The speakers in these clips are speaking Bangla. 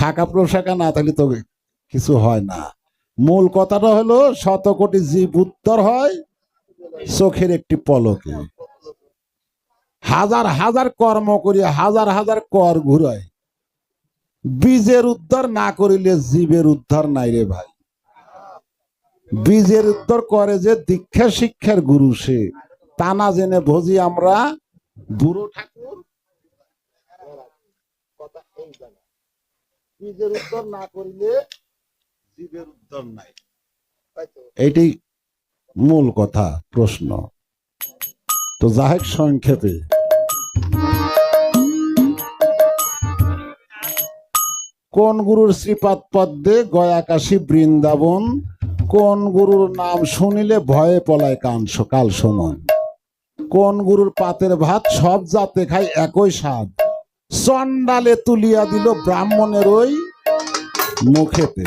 শাখা প্রশাখা না থাকলে তো কিছু হয় না। মূল কথাটা হলো শত কোটি জীব উত্তর হয় চোখের একটি পলকে। হাজার হাজার কর্ম করি, হাজার হাজার কর ঘুরায়, বীজের উদ্ধার না করিলে জীবের উদ্ধার নাই রে ভাই। বীজের উদ্ধার করে যে দীক্ষা শিক্ষার গুরু, সে তা না জেনে ভজি আমরা বুড়ো ঠাকুর। বীজের উদ্ধার না করিলে জীবের উদ্ধার নাই, এইটি মূল কথা প্রশ্ন। তো যাহেক সংক্ষেপে কোন গুরুর শ্রীপাদ পদ্মে গয়া কাশী বৃন্দাবন, কোন গুরুর নাম শুনিলে ভয়ে পলায় কাল সমন, কোন গুরুর পাতের ভাত সব জাতে খায় একই স্বাদ, চন্ডালে তুলিয়া দিল ব্রাহ্মণের ওই মুখেতে,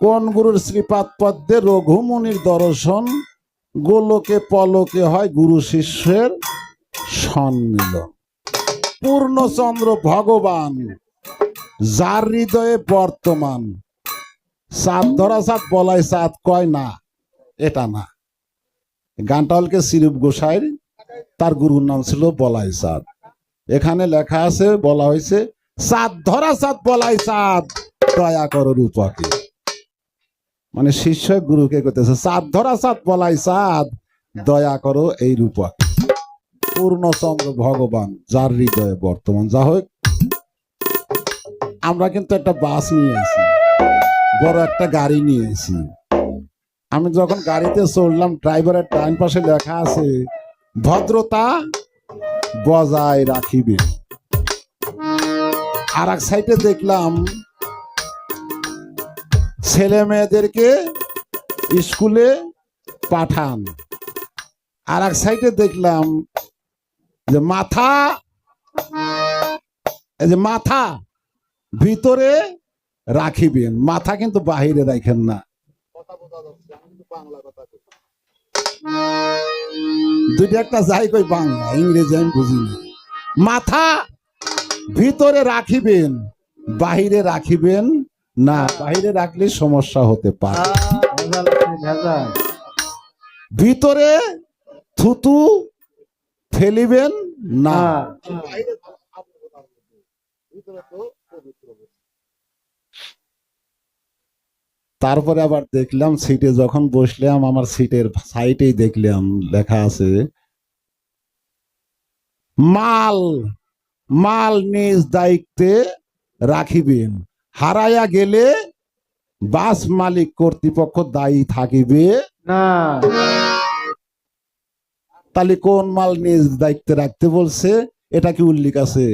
কোন গুরুর শ্রীপাদ পদ্মে রঘুমুনির দর্শন, গোলকে পলকে হয় গুরু শিষ্যের সম্মিলন, পূর্ণচন্দ্র ভগবান যার হৃদয়ে বর্তমান, চাঁদ ধরা চাঁদ বলাই চাঁদ কয় না, এটা না। গানটা হলকে শ্রীরূপ গোসাইর, তার গুরুর নাম ছিল বলাই চাঁদ। এখানে লেখা আছে, বলা হয়েছে চাঁদ ধরা চাঁদ বলাই চাঁদ দয়া করো রূপকে। মানে শিষ্য গুরুকে কইতেছে চাঁদ ধরা চাঁদ বলাই চাঁদ দয়া করো এই রূপকে। পূর্ণচন্দ্র ভগবান যার হৃদয়ে বর্তমান। যা হোক, আমরা কিন্তু একটা বাস নিয়েছি, বড় একটা গাড়ি নিয়েছি। আমি যখন গাড়িতে চললাম, ড্রাইভারের ডান পাশে লেখা আছে ভদ্রতা বজায় রাখিবে। আর এক সাইডে দেখলাম ছেলে মেয়েদেরকে স্কুলে পাঠান। আর এক সাইডে দেখলাম যে মাথা, এই যে মাথা ভিতরে রাখিবেন, মাথা কিন্তু বাহিরে রাখেন না। দুইটা একটা যাই কই বাংলা, ইংরেজি আমি বুঝি না। মাথা ভিতরে রাখিবেন, বাহিরে রাখিবেন না, বাহিরে রাখলে সমস্যা হতে পারে। ভিতরে থুতু ফেলিবেন না। তারপরে আবার দেখলাম সিটে যখন বসলাম, আমার সিটের সাইডেই দেখলাম লেখা আছে মাল মাল নিজ দায়িত্বে রাখিবেন, হারাইয়া গেলে বাস মালিক কর্তৃপক্ষ দায়ী থাকিবে না। তাহলে কোন মাল নিজ দায়িত্বে রাখতে বলছে, এটা কি উল্লেখ আছে?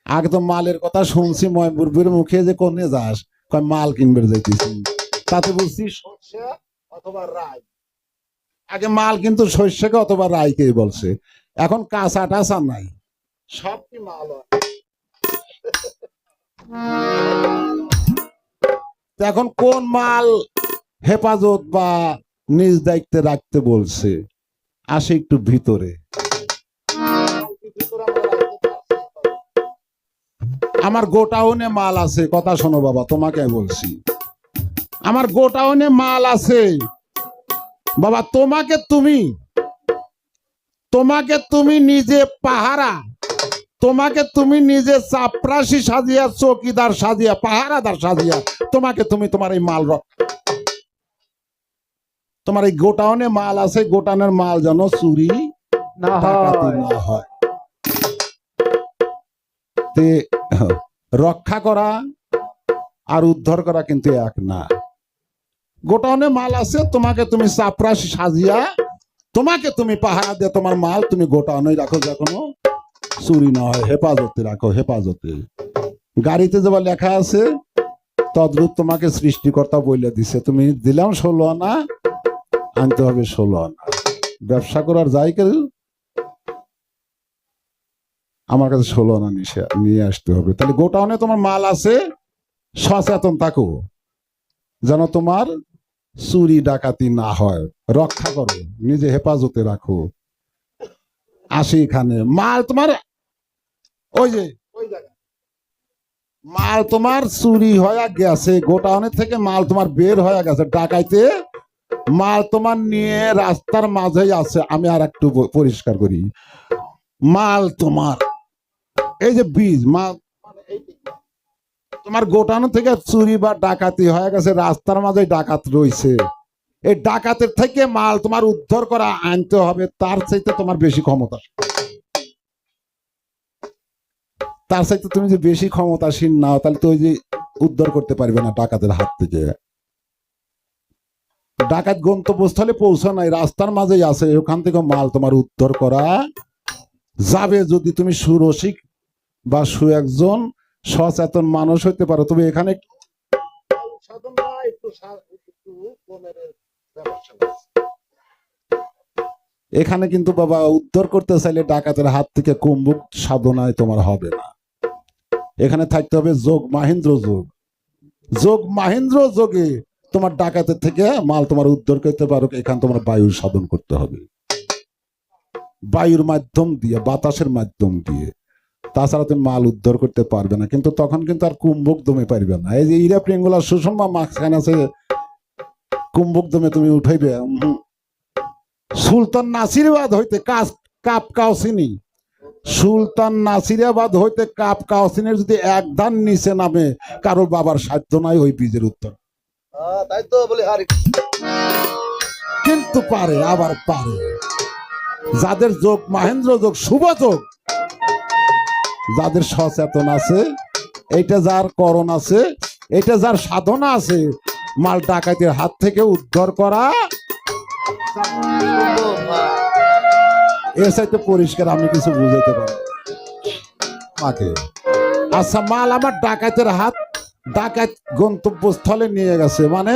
আগে তো মালের কথা শুনছি ময়মুরবির মুখে, যে কোনে যাস, কয় মাল কিনবে যাইতেছি, তাতে বলছি সরষে অথবা রাই। আগে মাল কিন্তু শস্যকে অথবা রাইকে বলছে, এখন কাঁচা টাচা নাই, সব কি মাল। এখন কোন মাল হেফাজত বা নিজ দায়িত্বে রাখতে বলছে, আসে একটু ভিতরে। আমার গোটাউনে মাল আছে, কথা শোনো বাবা, তোমাকে বলছি, আমার গোটাউনে মাল আছে বাবা। তোমাকে তুমি নিজে পাহারা, তোমাকে তুমি নিজে চাপরাশি সাজিয়া, চৌকিদার সাজিয়া, পাহারাদার সাজিয়া, তোমাকে তুমি তোমার এই মাল তোমার এই গোটাউনে মাল আছে, গোটাউনের মাল যেন চুরি না হয়। রক্ষা করা আর উদ্ধার করা কিন্তু এক না। গোটাউনে মাল আছে, তোমাকে তুমি চাপরাশি সাজিয়া, তোমাকে তুমি পাহারা দিয়ে তোমার মাল তুমি গোটাউনে রাখো, যা কোনো চুরি না হয়, হেফাজতে রাখো, হেফাজতে। গাড়িতে যেবার লেখা আছে তদ্রূপ তোমাকে সৃষ্টিকর্তা বলে দিছে, তুমি দিলাম 16 আনা, আনতে হবে 16 আনা। ব্যবসা করার যাই কেউ আমার কাছে 16 আনা নিয়ে আসতে হবে। তাহলে গোটাউনে তোমার মাল আছে, সচেতন থাকো যেন তোমার চুরি ডাকাতি না হয়, রক্ষা করো, নিজে হেফাজতে রাখো। আসি এখানে মাল তোমার ওই যে মাল তোমার চুরি হয়ে গেছে, গোডাউনের থেকে মাল তোমার বের হয়ে গেছে, ডাকাইতে মাল তোমার নিয়ে রাস্তার মাঝেই আছে। আমি আর একটু পরিষ্কার করি, মাল তোমার এই যে বীজ মাল তোমার গোটানো থেকে চুরি বা ডাকাতি হয়ে গেছে, রাস্তার মাঝে ডাকাত রয়েছে, এই ডাকাতের থেকে মাল তোমার উদ্ধার করা আনতে হবে, তার চাইতে তোমার বেশি ক্ষমতা, তার চাইতে তুমি যে বেশি ক্ষমতাসীন নাও, তাহলে তো ওই যে উদ্ধার করতে পারবে না ডাকাতের হাত থেকে। ডাকাত গন্তব্যস্থলে পৌঁছা নাই, রাস্তার মাঝেই আছে, ওখান থেকে মাল তোমার উদ্ধার করা যাবে যদি তুমি সুরসিক বা একজন সচেতন মানুষ হইতে পারো। তবে এখানে এখানে কিন্তু বাবা উদ্ধার করতে চাইলে ডাকাতের হাত থেকে কুম্ভক সাধনায় তোমার হবে না, এখানে থাকতে হবে যোগ মাহেন্দ্র যোগ, যোগ মাহেন্দ্র যোগে তোমার ডাকাতের থেকে মাল তোমার উদ্ধার করতে পারো। এখানে তোমার বায়ুর সাধন করতে হবে, বায়ুর মাধ্যম দিয়ে, বাতাসের মাধ্যম দিয়ে, তাছাড়া তুমি মাল উদ্ধার করতে পারবে না। কিন্তু তখন কিন্তু আর কুম্ভক দমে পারবে না। এই যে ইরা প্রিঙ্গুলা সুষমা মাঝখানে আছে, কুম্ভক দমে তুমি উঠাইবে। সুলতান নাসিরাবাদ হইতে কাপ কাউসিনী, সুলতান নাসিরাবাদ হইতে কাপ কাউসিনের যদি এক ধান নিচে নামে, কারোর বাবার সাধ্য নাই ওই বীজের উত্তর। তাই তো বলে আরে, কিন্তু পারে, আবার পারে যাদের যোগ মাহেন্দ্র যোগ, শুভ যোগ, যাদের সচেতন আছে, এইটা যার করণ আছে, এটা যার সাধনা আছে, মাল ডাকাতের হাত থেকে উদ্ধার করা এর সাথে পরিষ্কার আমি কিছু বুঝাতে পারি মাকে। আচ্ছা, মাল আমার ডাকাতের হাত, ডাকাত গন্তব্যস্থলে নিয়ে গেছে, মানে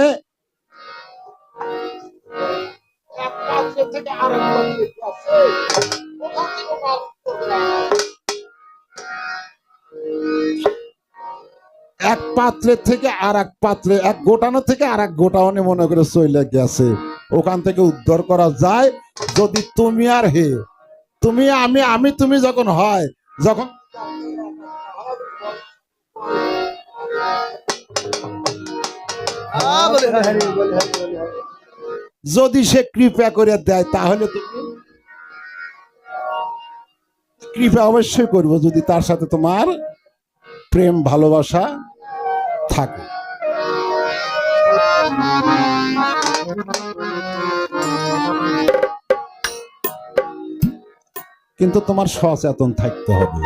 এক পাত্রের থেকে আর এক পাত্রে, এক গোটানো থেকে আর এক গোটাওনে মনে করে চলে গেছে, ওখান থেকে উদ্ধার করা যায় যদি তুমি আর হে, তুমি আমি, আমি তুমি যখন হয়, যখন যদি সে কৃপা করে দেয়, তাহলে তুমি কৃপা অবশ্যই করবো, যদি তার সাথে তোমার প্রেম ভালোবাসা থাকে। কিন্তু তোমার সচেতন থাকতে হবে।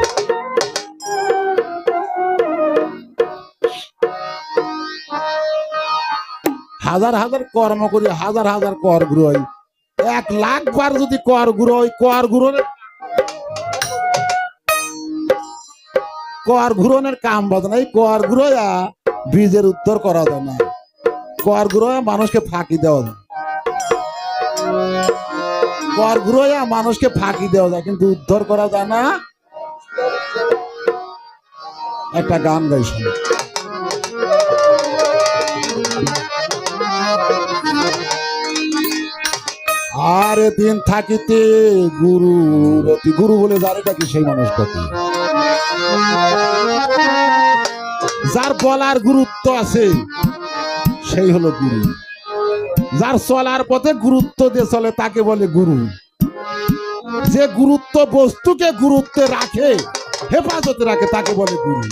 হাজার হাজার কর্ম করি, হাজার হাজার কর গ্রহ, 1,00,000 বার যদি কর গ্রহ, কর ঘুরনের কাম বাদ নাই, কর ঘুরোয়া বীজের উত্তর করা যায় না, কর ঘুরোয়া মানুষকে ফাঁকি দেওয়া যায়, কর ঘুরোয়া মানুষকে ফাঁকি দেওয়া যায়, কিন্তু উদ্ধার করা যায় না। একটা গান গাই শুনে, আরে দিন থাকিতে গুরু রতি, গুরু বলে যারে ডাকি সেই মানুষটাকে, যার বলার গুরুত্ব আছে সেই হলো গুরু, যার চলার পথে গুরুত্ব দিয়ে চলে তাকে বলে গুরু, যে গুরুত্ব বস্তুকে গুরুত্বে রাখে, হেফাজতে রাখে, তাকে বলে গুরু।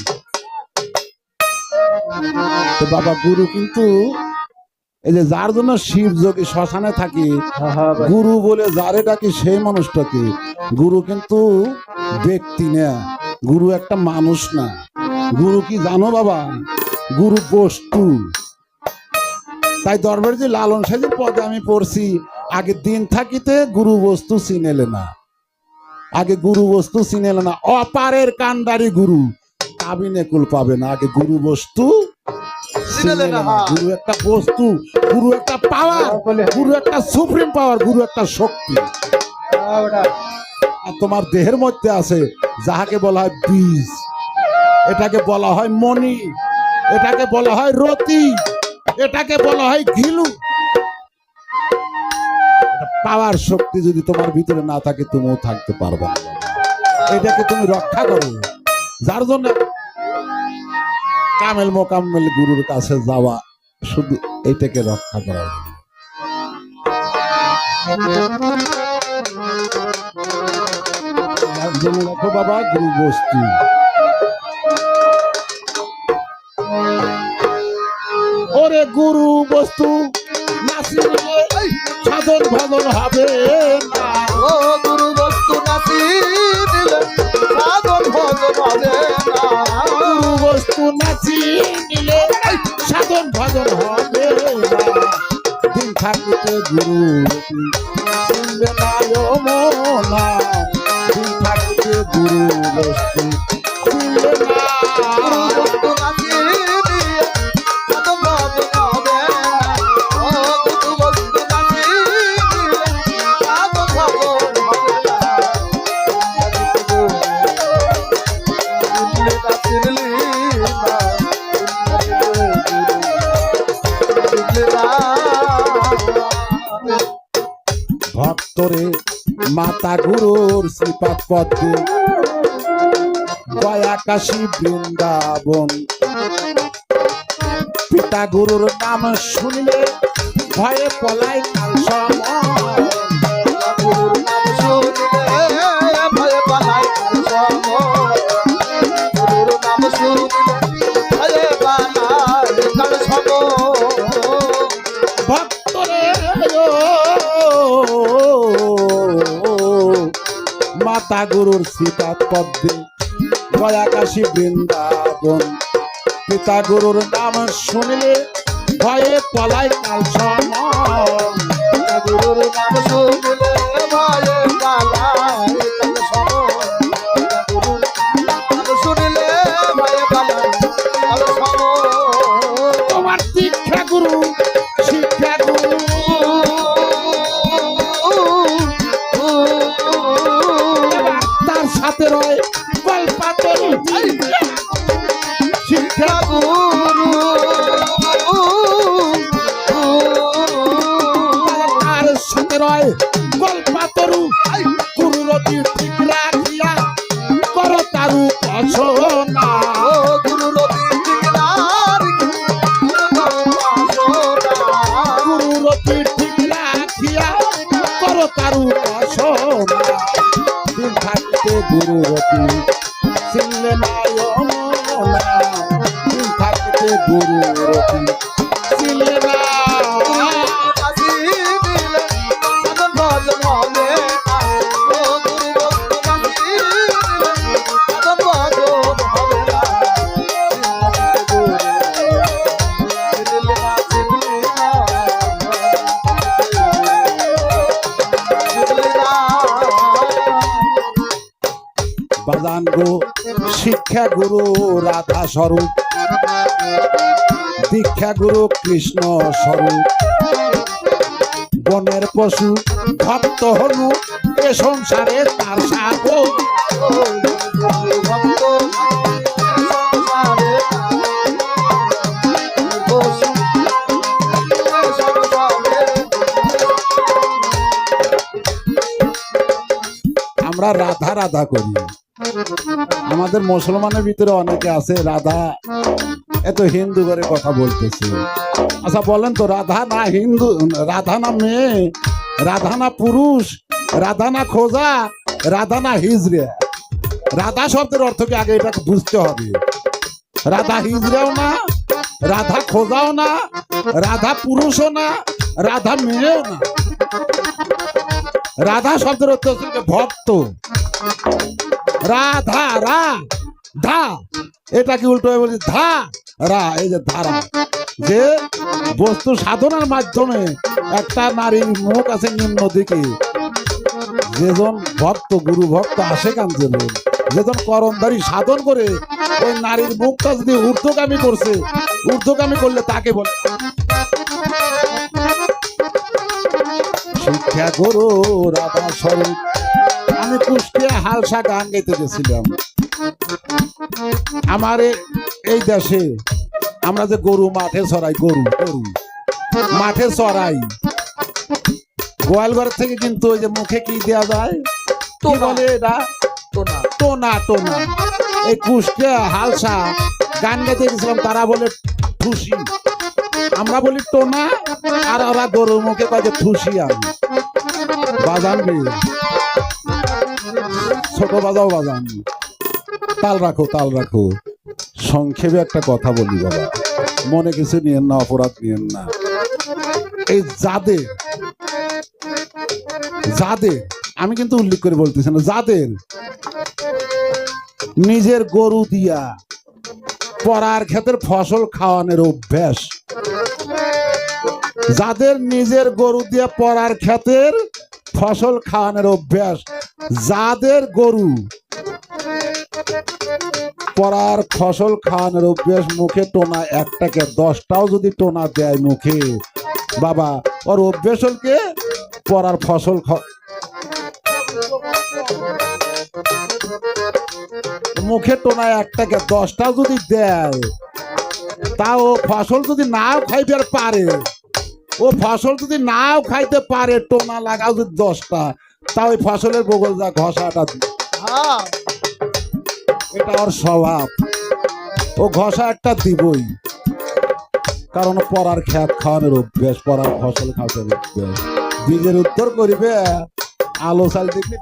তো বাবা গুরু কিন্তু এই যে যার জন্য শিব যোগী শ্মশানে থাকি, গুরু বলে যারে ডাকি সেই মানুষটাকে, গুরু কিন্তু ব্যক্তি না, গুরু একটা মানুষ না। গুরু কি জানো বাবা? গুরু বস্তু। তাই দরবারে যে লালন সাহেবের পদে আমি পড়ছি, আগে দিন থাকিতে গুরু বস্তু চিনেলে না, আগে গুরু বস্তু চিনেলে না, অপারের কান্ডারি গুরু কাবিনে কুল পাবে না, আগে গুরু বস্তু চিনেলে না। গুরু একটা বস্তু, গুরু একটা পাওয়ার, গুরু একটা সুপ্রিম পাওয়ার, গুরু একটা শক্তি। আর তোমার দেহের মধ্যে আছে যাহাকে বলা হয় বীজ, এটাকে বলা হয় মণি, এটাকে বলা হয় রতি, এটাকে বলা হয় ঘিলু। পাওয়ার শক্তি যদি তোমার ভিতরে না থাকে, তুমিও থাকতে পারবে না। এটাকে তুমি রক্ষা করো, যার জন্য কামেল মোকাম্মেল গুরুর কাছে যাওয়া, শুধু এইটাকে রক্ষা করা। জেনে রাখো বাবা, গুরু বস্তু ওরে গুরু বস্তু নাচিলে সাধন ভজন হবে না। ও গুরু বস্তু নাচি দিলে সাধন ভজন হবে না। গুরু বস্তু নাচি নিলে সাধন ভজন হবে না। দিন থাকিতে গুরু শুনবে না ও মনা, দিন থাকিতে গুরু বস্তু শুনবে না। গুরু বস্তু নাচি দিলে সাধন ভজন হবে না। ও গুরু বস্তু নাচি দিলে সাধন ভজন হবে না। চিনলি না, চিনলি না। ভক্তরে মাতা গুরুর শ্রীপাদ পদ্মে দয়া কাশী বৃন্দাবন, পিতা গুরুর নাম শুনলে ভয়ে পলায় কাল সময়। গুরুর নাম শুনলে ভয়ে পালাই কাল সময়। গুরুর নাম শুনলে ভয়ে পালাই কাল সময়। ভক্তরে মাতা গুরুর শ্রীপাদ পদ্মে দয়া কাশী বৃন্দাবন, পিতা গুরুর নাম শুনলে ভয়ে পলায় কাল সময়। গুরুর নাম শুনলে ভয়ে পালাই কাল সময়। গুরুর নাম শুনলে ভয়ে পালাই কাল সময়। তোমার দীক্ষা গুরু শিক্ষা গুরু এবার তার সাথে রয় কল্পাতরু শিক্ষা তার সাথে রয় কল্পাতরু গুরুরতি ঠিক রাখিয়া কর তারু পছনা। গুরুরতি ঠিক রাখিয়া কর তারু পছনা। দিন থাকতে গুরুরতি চিনলে না ও মনা, দিন থাকতে গুরুরতি চিনলে না। বাজান গো শিক্ষা গুরু রাধা স্বরূপ, দীক্ষা গুরু কৃষ্ণ স্বরূপ, বনের পশু ভক্ত হলু এ সংসারে তার সাগর। আমরা রাধা রাধা করি, আমাদের মুসলমানের ভিতরে অনেকে আছে রাধা এত হিন্দু করে কথা বলতেছে। আচ্ছা বলেন তো, রাধা না হিন্দু, রাধা না মেয়ে, রাধা না পুরুষ, রাধা না খোঁজা, রাধা না হিজড়ে? রাধা শব্দের অর্থ কি আগে এটাকে বুঝতে হবে। রাধা হিজড়েও না, রাধা খোঁজাও না, রাধা পুরুষও না, রাধা মেয়েও না। রাধা শব্দের অর্থ হচ্ছে ভক্ত। রাধা রা ধা, এটা কি উল্টো হয়ে বলছি ধা রা, এই যে ধারা, যে বস্তু সাধনার মাধ্যমে একটা নারীর মুখ আছে নিম্ন দিকে, যেজন ভক্ত গুরু ভক্ত আসে কাঞ্চন, যেজন করণধারী সাধন করে ওই নারীর মুখটা যদি ঊর্ধ্বগামী করছে, ঊর্ধ্বগামী করলে তাকে বলে শিক্ষা গুরু রাধা স্বরূপ। আমি কুষ্টিয়া হালসা গান গাইতে গেছিলাম। আমার এই দেশে আমরা যে গরু মাঠে চড়াই, গরু গরু মাঠে চড়াই, গোয়াল ঘর থেকে কিন্তু ওই যে মুখে কি দেওয়া যায়, কি বলে এটা, টোনা টোনা। এই কুষ্টিয়া হালসা গান গাইতে গেছিলাম, তারা বলে ঠুসি, আমরা বলি টোনা, আর ওরা গরুর মুখে কাজে ঠুসি। আমি বাজানবি, ছোট বাজাও বাজান, তাল রাখো তাল রাখো। সংক্ষেপে একটা কথা বলি বাবা, মনে কিছু নিয়েন না, অপরাধ নিয়েন না। এই যাদের যাদের আমি কিন্তু উল্লেখ করে বলতেছি না, যাদের নিজের গরু দিয়া পরার ক্ষেতের ফসল খাওয়ানোর অভ্যাস, যাদের নিজের গরু দিয়ে পরার ক্ষেতের ফসল খাওয়ানোর অভ্যাস, যাদের গরু পরার ফসল খাওয়ানোর অভ্যাস, মুখে টোনা একটাকে 10টাও যদি টোনা দেয় মুখে, বাবা ওর অভ্যাস হলকে পরার ফসল মুখে টোনা একটাকে 10টাও যদি দেয়, তাও ফসল যদি নাও খাইতে পারে, ও ফসল যদি নাও খাইতে পারে, টোনা লাগাও যদি 10টা, তা ওই ফসলের বগল যা ঘষাটা, এটা ওর স্বভাব, ও ঘষা একটা দিবই, কারণ পরার খ্যাত খাওয়ানোর অভ্যাস, পরার ফসল খাওয়ানোর অভ্যাস। বীজের উত্তর করিবে আলো চাল দেখলে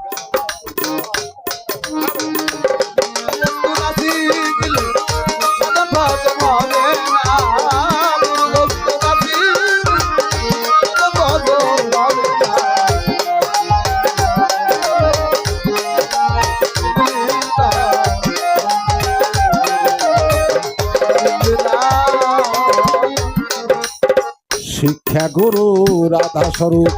শিক্ষা গুরু রাধা স্বরূপ,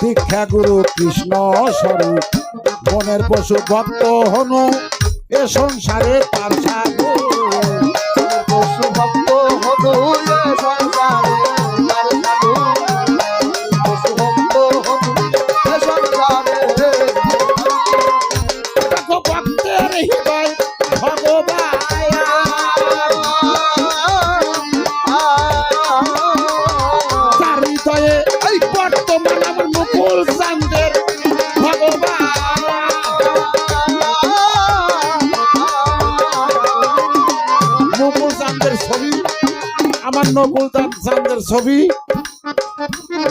দীক্ষা গুরু কৃষ্ণ স্বরূপ, বনের পশু ভক্ত হনু এ সংসারে তার সাধু, পশু ভক্ত হনু এ সংসারে তার সাধু, পশু ভক্ত হনু এ সংসারে। দেখো ভক্তের হৃদয় ভগবান, তার হৃদয়ে বর্তমান আমার মুকুল চাঁদের ভগবান, মুকুল চাঁদের ছবি, আমার নকুল চাঁদের ছবি,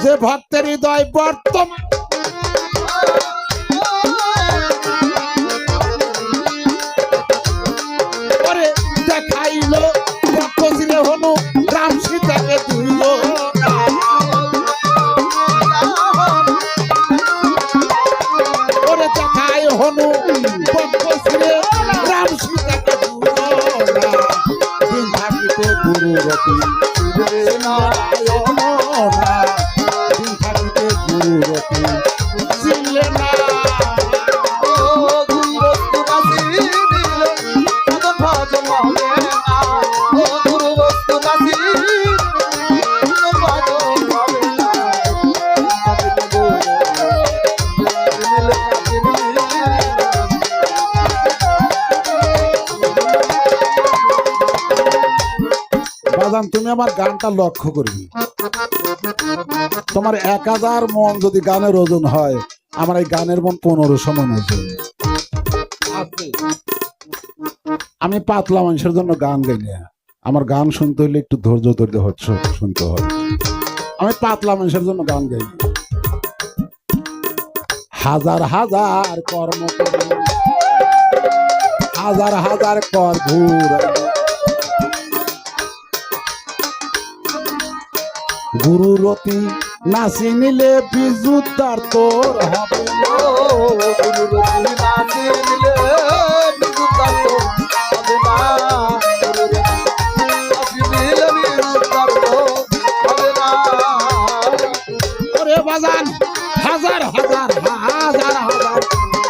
যে ভক্তের হৃদয় বর্তমান করে দেখাইল, ভক্ত ছিল হনু রাম সীতাকে দিল, করে দেখাই হনু ভক্ত ছিল রাম সীতাকে দিল, দিন থাকিতে গুরু রতি দিন থাকিতে গুরু রতি ছিলে না। বাজান, তুমি আমার গানটা লক্ষ্য করবি, তোমার 1000 মন যদি গানের ওজন হয়, আমার এই গানের মন 1500 মন ওজন। আমি পাতলা মানুষের জন্য গান গাই না, আমার গান শুনতে হলে একটু ধৈর্য ধরে হচ্ছে শুনতে হয়। আমি পাতলা মানুষের জন্য গান গাই, হাজার হাজার কর্ম করি, হাজার হাজার কর ঘুর, গুরু রতি নাচি নিলে বিজুতার তোর হবে, গুরু রতি নাচি নিলে বিজুতার তোর হবে না, গুরু রতি নাচি নিলে বিজুতার তোর হবে না। ওরে বাজান, হাজার হাজার হাজার হাজার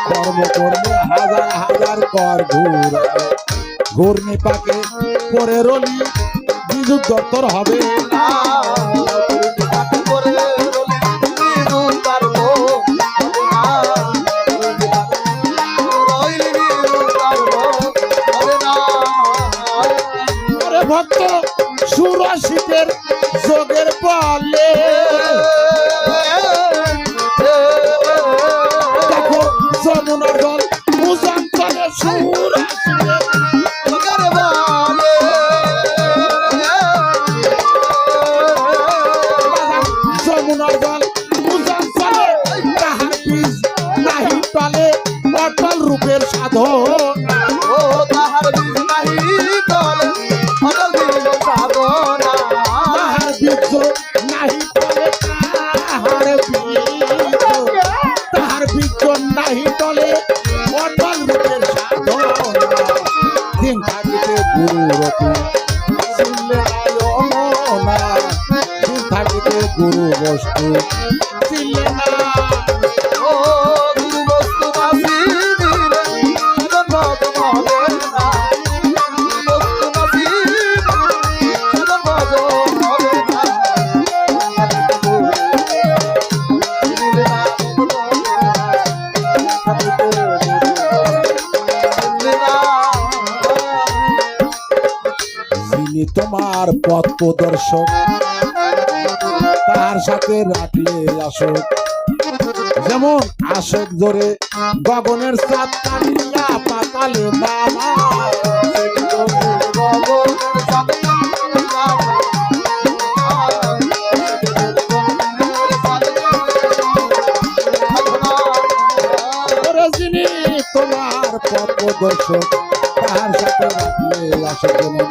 কর্ম করবে, হাজার হাজার কর ঘুর, ঘূর্ণি পাকে পরে রলি বিজুতার তোর হবে না, ভক্ত সুরশিতের যোগের বলে, দেখো যমুনার জল উজান চলে সুরশিতের থাকিতে গুরু রতি চিনলে না দিন থাকিতে গুরু বস্তু চিনলে না ও গুরু বস্তু মাসি দিলে জীবন ভজন হবে না বস্তু মাসি জীবন ভজন হবে না দিলে না যিনি তোমার পথ প্রদর্শক তার সাথে রাখলে আসক যেমন আশেক ধরে গগনের চাঁদ কাটিয়া পাতালে নামা ওরে যিনি তোমার পথ প্রদর্শক তার সাথে রাখলে আসক যেমন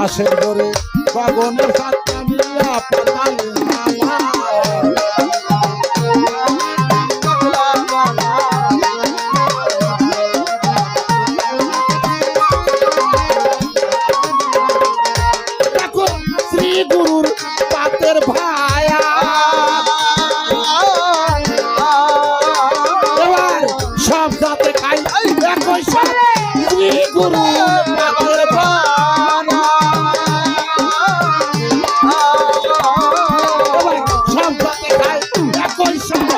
আশেক ধরে গগনের চাঁদ কাটিয়া পাতালে নামা দেখো শ্রী গুরুর পাতের ভায়া এবার সব যাতে খাই একই সব শ্রী গুরু পাতের ভায়া এবার সব যাতে খাই একই সব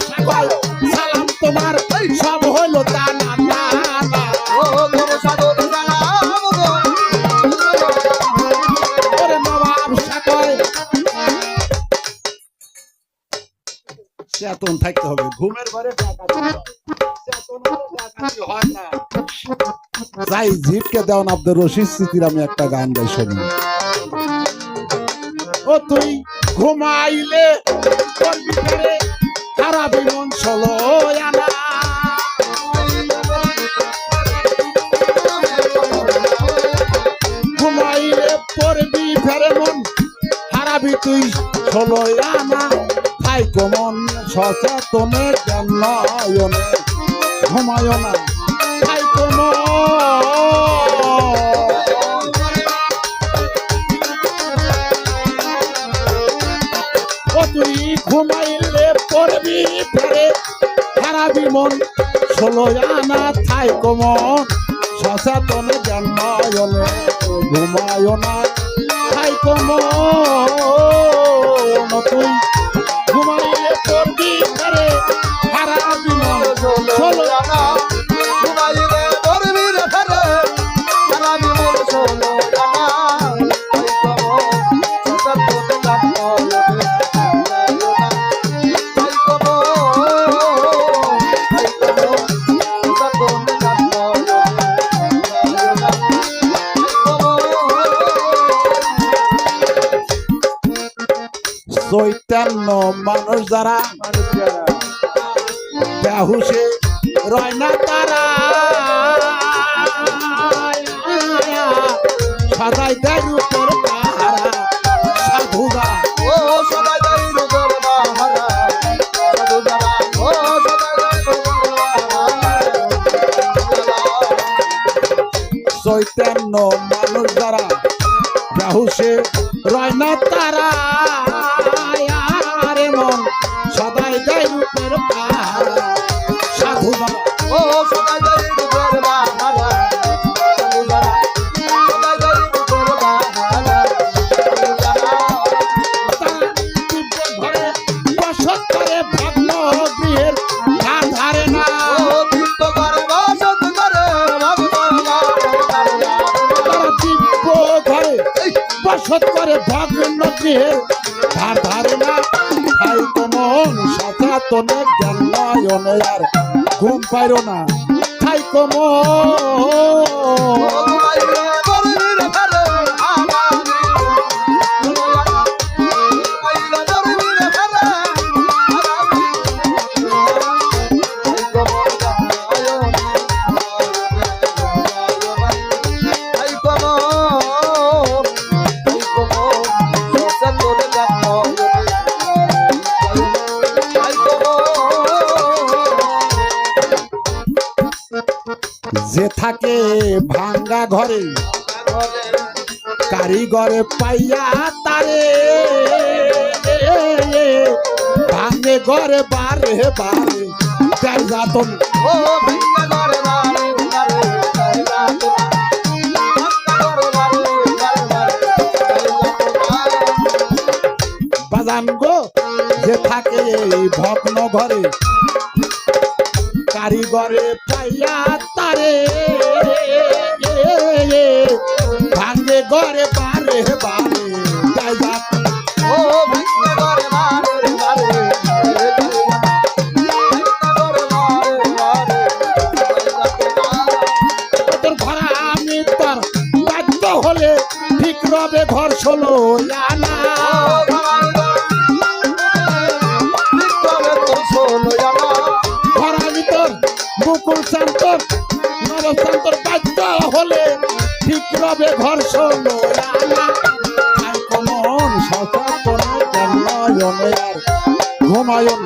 সকল সালাম তোমার সব হইল দানা দানা ওরে নবাব সকল চেতন থাকতে হবে ঘুমের ঘরে ডাকাতি হয়। চেতন হলে ডাকাতি হয় না। যাই জিপকে দেওয়ান আব্দুর রশিদ স্মৃতির আমি একটা গান গাই শুনি ও তুই ঘুমাইলে তোর ভিতরে খারাপ মন চলো আনা ঘুমাইলে পড়বি ফেরে মন হারাবি তুই চলো আনা তাই কমন সচেতনের জ্ঞানয়নে ঘুমায় না তাই কমন ও তুই ঘুমাইলে পড়বি ফেরে হারাবি মন ষোলো আনা থাই কমন সচেতন জ্ঞানয়নে ঘুমায় না থাই কমন তুই ঘুমাইলে পড়বি ফেরে হারাবি মন ষোলো আনা চৈতন্য মানুষ যারা বেহুশে রয় না তারা সদাই দেয় উপর পাহারা সাধুরা চৈতন্য মানুষ যারা বেহুশে রয় না তারা আরে মন সদাই দেয় রূপের পাহারা সাধু বাবা বসত করে ভগ্ন গৃহের ধার ধারে না তারা দিব্য ঘরে বসত করে ভগ্ন গৃহের ধার ধারে না খাই কমন সচেতনে জ্ঞানয়নে আর ঘুম পাইর না খাই কমন যে থাকে ভাঙ্গা ঘরে কারিগরে পাইয়া তারে ভাঙ্গে ঘরে বারে বারে যাই যাতন ও ভিঙ্গা করে বারে বারে তাই যাতো না ভিঙ্গা করে বারে বারে তাই যাতো না বাজান গো যে থাকে এই ভগ্ন ঘরে কারিগরে পাইয়া তারে ভাঙ্গে ঘরে বারে বারে যাই যাতন ও ভিঙ্গা করে বারে বারে ভিঙ্গা করে বারে বারে তাই যাতো না তোর ঘরা আমি তোর বাধ্য হলে ঠিক রবে ঘর ষোলো আনা ঘরা ভিতর বুকুল শান্তর নবশান্তর বাধ্য হলে ঠিক রবে ঘর ষোলো আনা আর কমন সচেতন জন্ময়নে আর ঘুমায়ন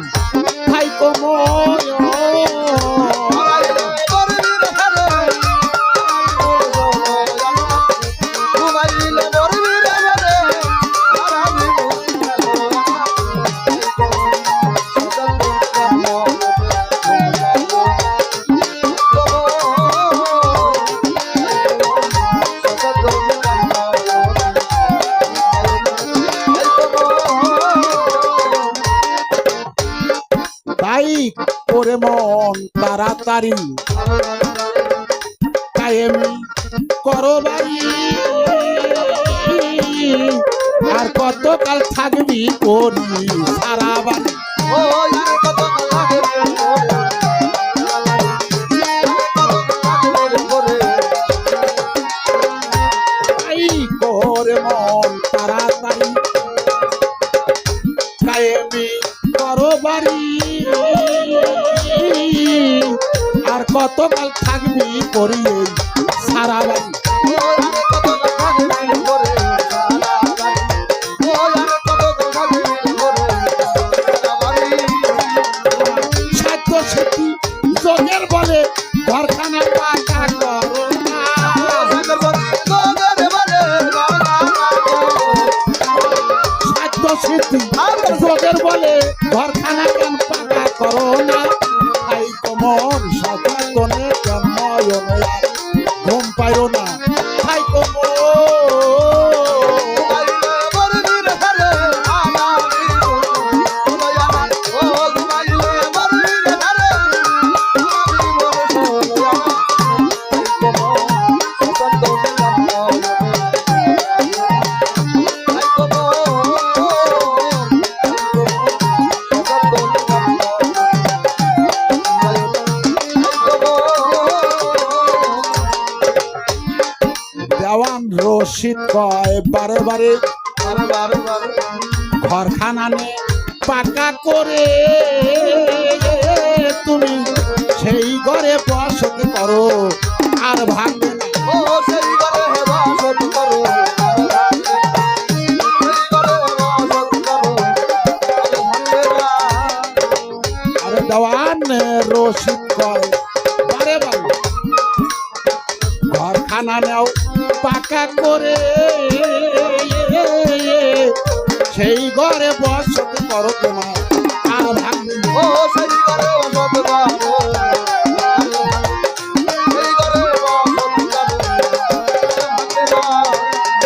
খাই কমন তাই করে মন তাড়াতাড়ি কায়েমি করো বাড়ি আর কতকাল থাকবি করি সারা বাড়ি তাই করে মন তাড়াতাড়ি কায়েমি করো বাড়ি আর কতকাল থাকবি করি সারা বাড়ি সাধ্য সিদ্ধি যোগের বলে ঘরখানা পাকা করো না সাধ্য সিদ্ধি যোগের বলে ঘরখানা কেন পাকা করো না তাই কমন সচেতনে জন্ময়নে ঘুম পাইও না তাই কমন দেওয়ান রশিদ কয় বারে বারে ঘরখানা নে পাকা করে তুমি সেই ঘরে বসতি করো আর ভাঙবে না আরে দেওয়ান রশিদ কয় বারে বারে ঘরখানা নেও পাকা করে সেই ঘরে বসতি করো তোমার আর ভাঙবে না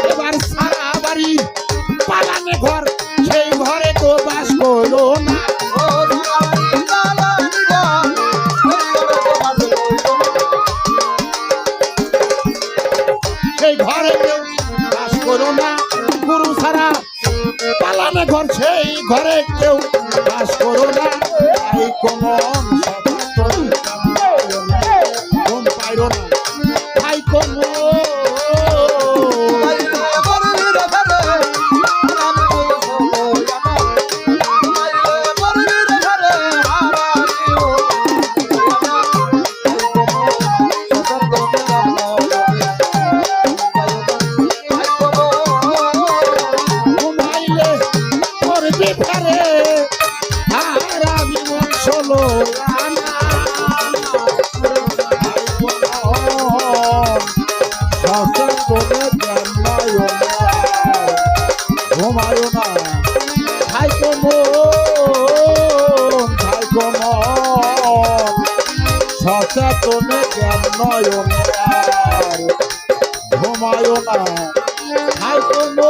এবার সারা বাড়ি পালানে ঘর সেই ঘরে তো বাস করলো না সেই ঘরে কেউ বাস করো না গুরু ছাড়া পালানে ঘর সেই ঘরে কেউ বাস করো না তাই কমন ঘুম পাইরো না তাই কমন ঘুমাইলে করবি ফেরে রতনে জ্ঞান নয়নে আর ঘুমায় না হাই কোনো